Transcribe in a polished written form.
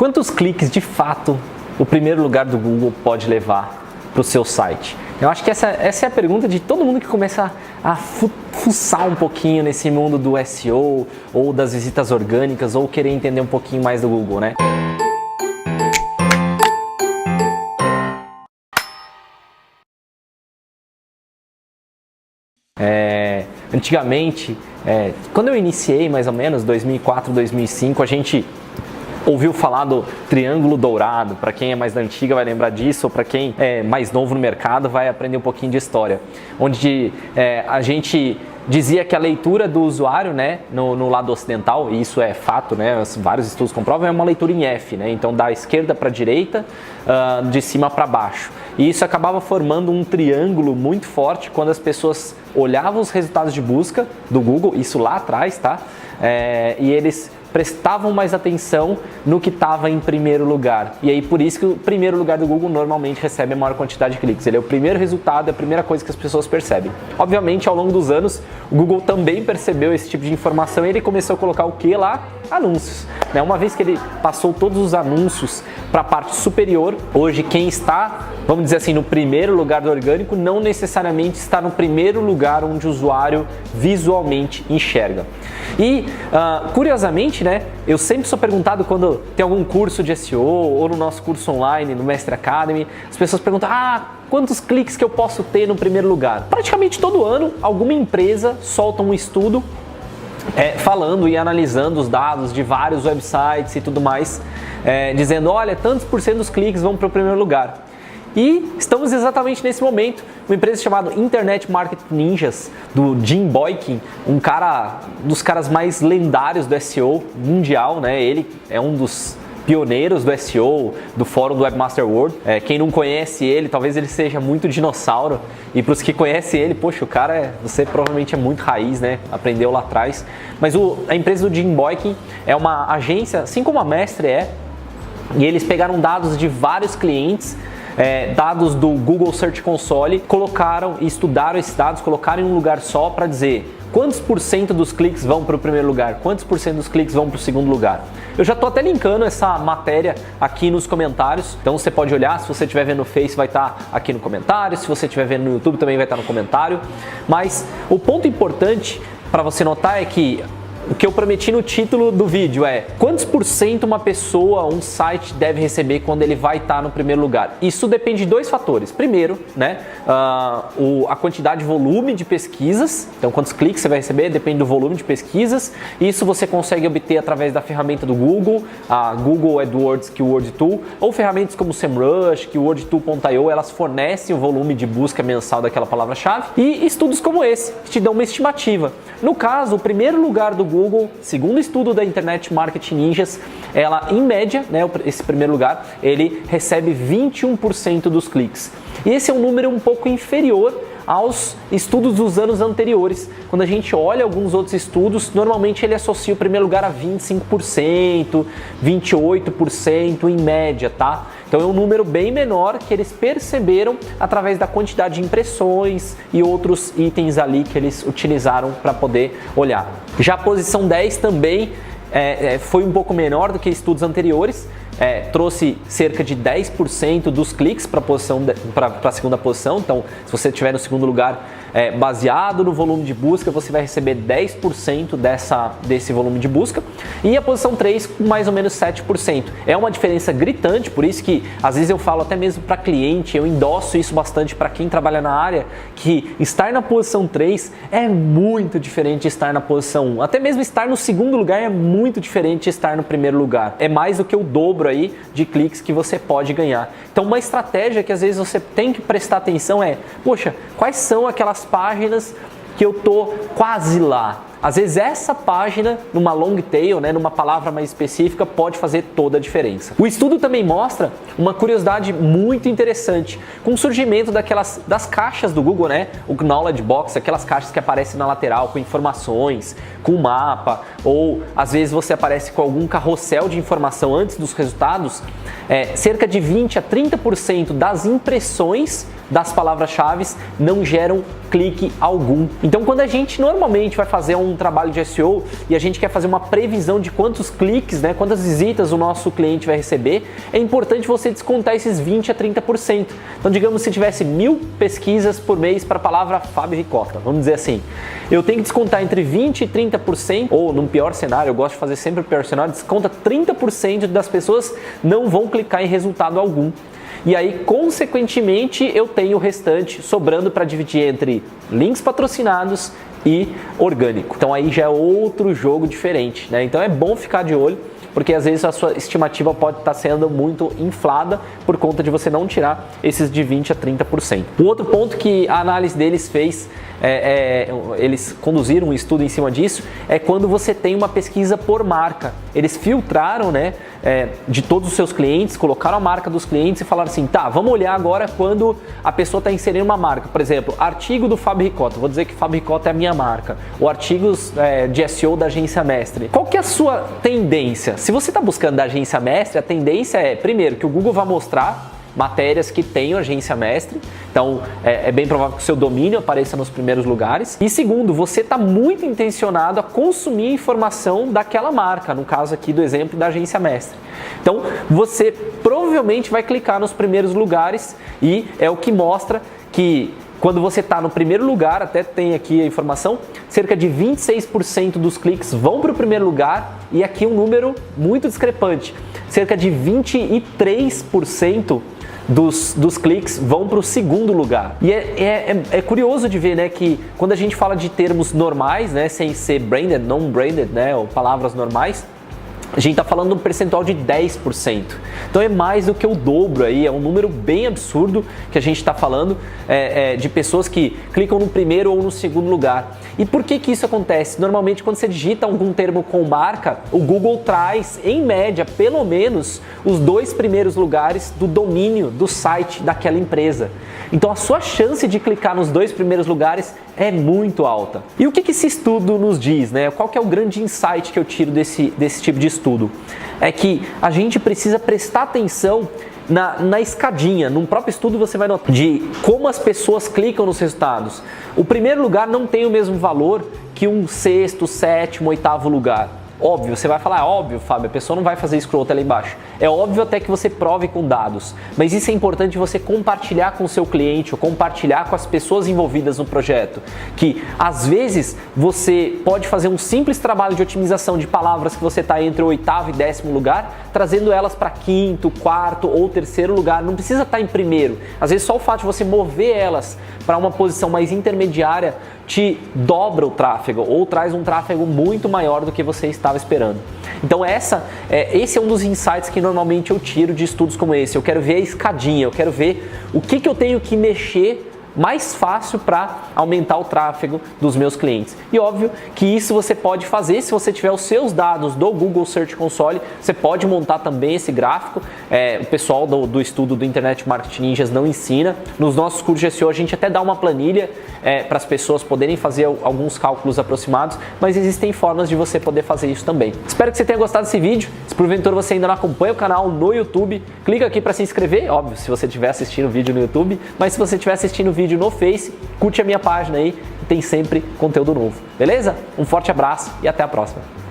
Quantos cliques de fato o primeiro lugar do Google pode levar para o seu site? Eu acho que essa é a pergunta de todo mundo que começa a fuçar um pouquinho nesse mundo do SEO ou das visitas orgânicas ou querer entender um pouquinho mais do Google, né? Antigamente, quando eu iniciei mais ou menos, 2004, 2005, a gente ouviu falar do Triângulo Dourado. Para quem é mais da antiga vai lembrar disso, ou para quem é mais novo no mercado vai aprender um pouquinho de história. Onde a gente dizia que a leitura do usuário, né, no lado ocidental, e isso é fato, né, vários estudos comprovam, é uma leitura em F, né, então da esquerda para a direita, de cima para baixo. E isso acabava formando um triângulo muito forte quando as pessoas olhavam os resultados de busca do Google, isso lá atrás, tá? E eles prestavam mais atenção no que estava em primeiro lugar. E aí por isso que o primeiro lugar do Google normalmente recebe a maior quantidade de cliques. Ele é o primeiro resultado, é a primeira coisa que as pessoas percebem. Obviamente, ao longo dos anos, o Google também percebeu esse tipo de informação e ele começou a colocar o que lá? Anúncios. Uma vez que ele passou todos os anúncios para a parte superior, hoje quem está, vamos dizer assim, no primeiro lugar do orgânico não necessariamente está no primeiro lugar onde o usuário visualmente enxerga. E, curiosamente, né, eu sempre sou perguntado quando tem algum curso de SEO ou no nosso curso online, no Mestre Academy, as pessoas perguntam, quantos cliques que eu posso ter no primeiro lugar? Praticamente todo ano, alguma empresa solta um estudo falando e analisando os dados de vários websites e tudo mais, dizendo, olha, tantos por cento dos cliques vão para o primeiro lugar. E estamos exatamente nesse momento, uma empresa chamada Internet Marketing Ninjas, do Jim Boykin, um dos caras mais lendários do SEO mundial, né? Ele é um dos pioneiros do SEO, do fórum do Webmaster World. Quem não conhece ele, talvez ele seja muito dinossauro. E para os que conhecem ele, poxa, o cara, você provavelmente é muito raiz, né? Aprendeu lá atrás. Mas a empresa do Jim Boykin é uma agência, assim como a Mestre e eles pegaram dados de vários clientes, dados do Google Search Console, colocaram e estudaram esses dados, colocaram em um lugar só para dizer quantos por cento dos cliques vão para o primeiro lugar, quantos por cento dos cliques vão para o segundo lugar. Eu já estou até linkando essa matéria aqui nos comentários, então você pode olhar, se você estiver vendo no Face vai estar aqui no comentário, se você estiver vendo no YouTube também vai estar no comentário, mas o ponto importante para você notar é que o que eu prometi no título do vídeo é quantos por cento uma pessoa, um site deve receber quando ele vai estar no primeiro lugar. Isso depende de dois fatores. Primeiro, né, a quantidade de volume de pesquisas. Então, quantos cliques você vai receber depende do volume de pesquisas. Isso você consegue obter através da ferramenta do Google, a Google AdWords Keyword Tool, ou ferramentas como o SEMrush, KeywordTool.io, elas fornecem o volume de busca mensal daquela palavra-chave. E estudos como esse, que te dão uma estimativa. No caso, o primeiro lugar do Google, segundo o estudo da Internet Marketing Ninjas, ela em média, né, esse primeiro lugar, ele recebe 21% dos cliques. E esse é um número um pouco inferior aos estudos dos anos anteriores. Quando a gente olha alguns outros estudos, normalmente ele associa o primeiro lugar a 25%, 28% em média, tá? Então é um número bem menor que eles perceberam através da quantidade de impressões e outros itens ali que eles utilizaram para poder olhar. Já a posição 10 também foi um pouco menor do que estudos anteriores, trouxe cerca de 10% dos cliques para a segunda posição. Então, se você estiver no segundo lugar, baseado no volume de busca, você vai receber 10% desse volume de busca. E a posição 3 com mais ou menos 7%. É uma diferença gritante, por isso que às vezes eu falo até mesmo para cliente, eu endosso isso bastante para quem trabalha na área, que estar na posição 3 é muito diferente de estar na posição 1. Até mesmo estar no segundo lugar é muito diferente de estar no primeiro lugar. É mais do que o dobro aí de cliques que você pode ganhar. Então uma estratégia que às vezes você tem que prestar atenção poxa, quais são aquelas páginas que eu tô quase lá? Às vezes essa página, numa long tail, né, numa palavra mais específica, pode fazer toda a diferença. O estudo também mostra uma curiosidade muito interessante, com o surgimento das caixas do Google, né, o Knowledge Box, aquelas caixas que aparecem na lateral com informações, com mapa, ou às vezes você aparece com algum carrossel de informação antes dos resultados. Cerca de 20 a 30% das impressões das palavras-chave não geram clique algum. Então, quando a gente normalmente vai fazer um um trabalho de SEO e a gente quer fazer uma previsão de quantos cliques, né, quantas visitas o nosso cliente vai receber, é importante você descontar esses 20 a 30%. Então, digamos, se tivesse 1000 pesquisas por mês para a palavra Fábio Ricota, vamos dizer assim, eu tenho que descontar entre 20 e 30%, ou no pior cenário, eu gosto de fazer sempre o pior cenário, desconta 30% das pessoas não vão clicar em resultado algum. E aí, consequentemente, eu tenho o restante sobrando para dividir entre links patrocinados e orgânico. Então aí já é outro jogo diferente, né? Então é bom ficar de olho, porque às vezes a sua estimativa pode estar sendo muito inflada por conta de você não tirar esses de 20 a 30%. Um outro ponto que a análise deles fez, eles conduziram um estudo em cima disso, é quando você tem uma pesquisa por marca. Eles filtraram, né, de todos os seus clientes, colocaram a marca dos clientes e falaram assim, tá, vamos olhar agora quando a pessoa está inserindo uma marca. Por exemplo, artigo do Fábio Ricota, vou dizer que Fábio Ricota é a minha marca, ou artigos de SEO da Agência Mestre. Qual que é a sua tendência? Se você está buscando da Agência Mestre, a tendência é, primeiro, que o Google vai mostrar matérias que tenham agência mestre, então é bem provável que o seu domínio apareça nos primeiros lugares. E segundo, você está muito intencionado a consumir informação daquela marca, no caso aqui do exemplo da agência mestre. Então você provavelmente vai clicar nos primeiros lugares e é o que mostra que quando você está no primeiro lugar, até tem aqui a informação, cerca de 26% dos cliques vão para o primeiro lugar e aqui um número muito discrepante, cerca de 23% dos cliques vão para o segundo lugar. E é curioso de ver, né, que quando a gente fala de termos normais, né, sem ser branded, non-branded, né, ou palavras normais, a gente está falando de um percentual de 10%. Então é mais do que o dobro aí, é um número bem absurdo que a gente está falando de pessoas que clicam no primeiro ou no segundo lugar. E por que isso acontece? Normalmente quando você digita algum termo com marca, o Google traz, em média, pelo menos os 2 primeiros lugares do domínio do site daquela empresa. Então a sua chance de clicar nos 2 primeiros lugares é muito alta. E o que esse estudo nos diz, né? Qual que é o grande insight que eu tiro desse tipo de estudo? É que a gente precisa prestar atenção na escadinha. No próprio estudo você vai notar de como as pessoas clicam nos resultados. O primeiro lugar não tem o mesmo valor que um 6º, 7º, 8º lugar. Óbvio, você vai falar, óbvio, Fábio, a pessoa não vai fazer scroll até lá embaixo. É óbvio até que você prove com dados, mas isso é importante você compartilhar com o seu cliente ou compartilhar com as pessoas envolvidas no projeto, que às vezes você pode fazer um simples trabalho de otimização de palavras que você está entre o 8º e 10º lugar, trazendo elas para 5º, 4º ou 3º lugar, não precisa estar em primeiro. Às vezes só o fato de você mover elas para uma posição mais intermediária te dobra o tráfego ou traz um tráfego muito maior do que você estava esperando. Então esse é um dos insights que normalmente eu tiro de estudos como esse. Eu quero ver a escadinha, eu quero ver o que eu tenho que mexer mais fácil para aumentar o tráfego dos meus clientes. E óbvio que isso você pode fazer se você tiver os seus dados do Google Search Console, você pode montar também esse gráfico. O pessoal do estudo do Internet Marketing Ninjas não ensina. Nos nossos cursos de SEO a gente até dá uma planilha para as pessoas poderem fazer alguns cálculos aproximados, mas existem formas de você poder fazer isso também. Espero que você tenha gostado desse vídeo. Se porventura você ainda não acompanha o canal no YouTube, clica aqui para se inscrever, óbvio, se você estiver assistindo o vídeo no YouTube, mas se você estiver assistindo o vídeo no Face, curte a minha página aí, tem sempre conteúdo novo, beleza? Um forte abraço e até a próxima.